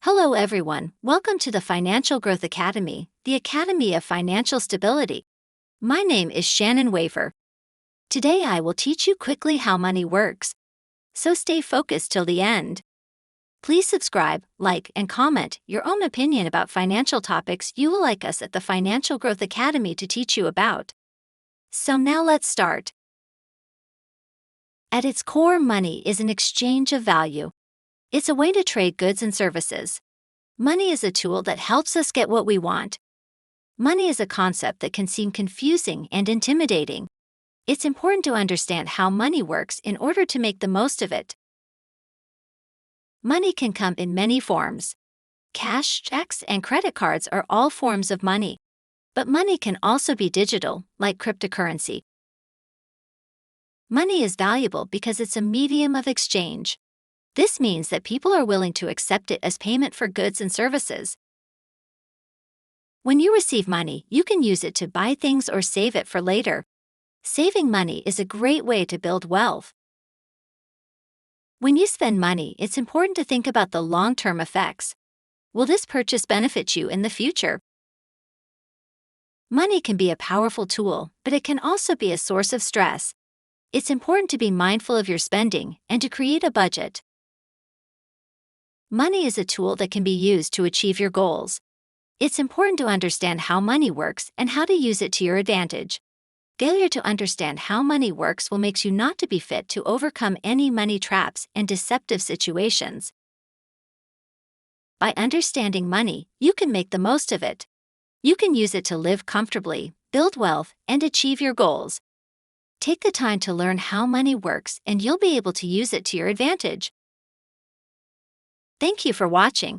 Hello everyone, welcome to the Financial Growth Academy, the Academy of Financial Stability. My name is Shannon Waver. Today I will teach you quickly how money works. So stay focused till the end. Please subscribe, like, and comment your own opinion about financial topics you will like us at the Financial Growth Academy to teach you about. So now let's start. At its core, money is an exchange of value. It's a way to trade goods and services. Money is a tool that helps us get what we want. Money is a concept that can seem confusing and intimidating. It's important to understand how money works in order to make the most of it. Money can come in many forms. Cash, checks, and credit cards are all forms of money. But money can also be digital, like cryptocurrency. Money is valuable because it's a medium of exchange. This means that people are willing to accept it as payment for goods and services. When you receive money, you can use it to buy things or save it for later. Saving money is a great way to build wealth. When you spend money, it's important to think about the long-term effects. Will this purchase benefit you in the future? Money can be a powerful tool, but it can also be a source of stress. It's important to be mindful of your spending and to create a budget. Money is a tool that can be used to achieve your goals. It's important to understand how money works and how to use it to your advantage. Failure to understand how money works will make you not to be fit to overcome any money traps and deceptive situations. By understanding money, you can make the most of it. You can use it to live comfortably, build wealth, and achieve your goals. Take the time to learn how money works and you'll be able to use it to your advantage. Thank you for watching.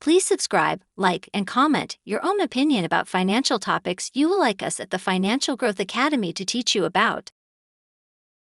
Please subscribe, like, and comment your own opinion about financial topics you will like us at the Financial Growth Academy to teach you about.